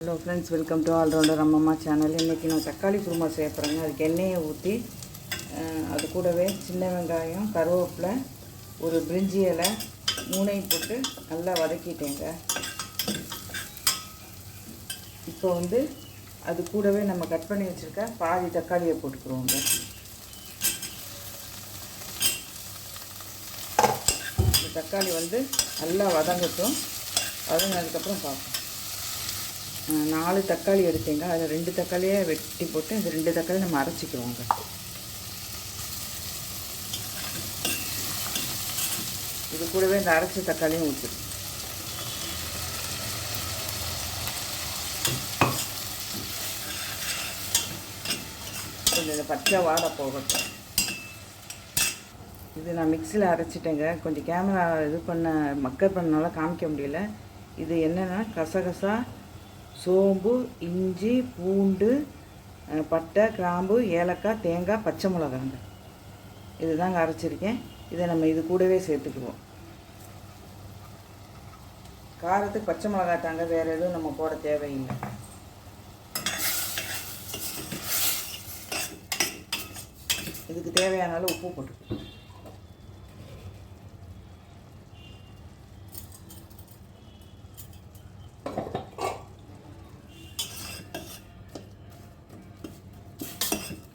Hello friends, welcome to allrounder Ammamma channel. இன்றைக்கி நான் தக்காளி குருமா செய்ய போகிறேங்க. அதுக்கு எண்ணெயை ஊற்றி அது கூடவே சின்ன வெங்காயம், கருவேப்பிலை, ஒரு பிரிஞ்சி இலை, மூணையும் போட்டு நல்லா வதக்கிட்டேங்க. இப்போ அது கூடவே நம்ம கட் பண்ணி வச்சுருக்க பாதி தக்காளியை போட்டுக்குருவோங்க. இந்த தக்காளி நல்லா வதங்கட்டும். வதங்கினதுக்கப்புறம் பார்ப்போம். 4 தக்காளி எடுத்தேங்க. அதில் 2 தக்காளியை வெட்டி போட்டு இந்த 2 தக்காளி நம்ம அரைச்சிக்குவோங்க. இது கூடவே இந்த அரைச்ச தக்காளியும் ஊற்றி கொஞ்சம் இந்த பச்சை வாடை போகட்டும். இது நான் மிக்சியில் அரைச்சிட்டேங்க. கொஞ்சம் கேமரா மக்கர் பண்ணனால காமிக்க முடியல. இது என்னென்னா கசகசா, சோம்பு, இஞ்சி, பூண்டு, பட்டை, கிராம்பு, ஏலக்காய், தேங்காய், பச்சை மிளகாங்க. இது தாங்க அரைச்சிருக்கேன். இதை நம்ம இது கூடவே சேர்த்துக்குவோம். காரத்துக்கு பச்சை மிளகாய் தாங்க, வேறு எதுவும் நம்ம போட தேவையில்லை. இதுக்கு தேவையான அளவு உப்பு போட்டுக்குவோம்.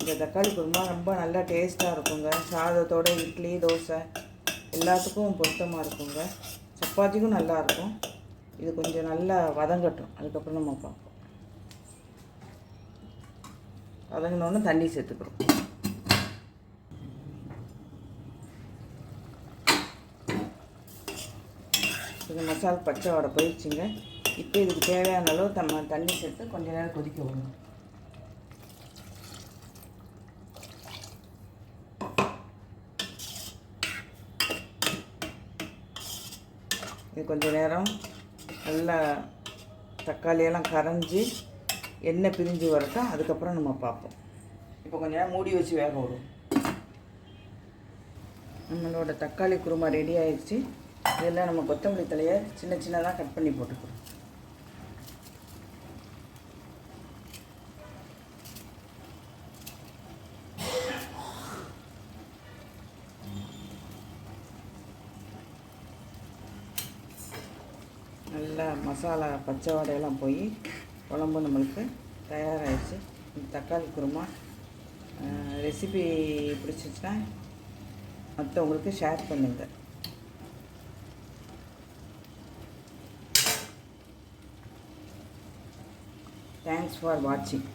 இந்த தக்காளி குருமா ரொம்ப நல்லா டேஸ்ட்டாக இருக்குங்க. சாதத்தோட இட்லி, தோசை எல்லாத்துக்கும் பொருத்தமாக இருக்குங்க. சப்பாத்திக்கும் நல்லாயிருக்கும். இது கொஞ்சம் நல்லா வதங்கட்டும். அதுக்கப்புறம் நம்ம பார்ப்போம். வதங்கினோன்னு தண்ணி சேர்த்துக்கிறோம். இது மசாலா பச்சை வாடை போயிடுச்சுங்க. இப்போ இதுக்கு தேவையான அளவு நம்ம தண்ணி சேர்த்து கொஞ்சம் நேரம் கொதிக்க விடணும். இது கொஞ்சம் நேரம் நல்லா தக்காளியெல்லாம் கரைஞ்சி எண்ணெய் பிரிஞ்சு வரட்டும். அதுக்கப்புறம் நம்ம பார்ப்போம். இப்போ கொஞ்சம் நேரம் மூடி வச்சு வேக விடும். நம்மளோட தக்காளி குருமா ரெடி ஆயிடுச்சு. இதெல்லாம் நம்ம கொத்தமல்லி தலையை சின்ன சின்னதாக கட் பண்ணி போட்டுக்கிறோம். நல்லா மசாலா பச்சை வாடையெல்லாம் போய் குழம்பு நம்மளுக்கு தயாராகிடுச்சு. இந்த தக்காளி குருமா ரெசிபி பிடிச்சிச்சுன்னா மற்றவங்களுக்கு ஷேர் பண்ணுங்கள். தேங்க்ஸ் ஃபார் வாட்சிங்.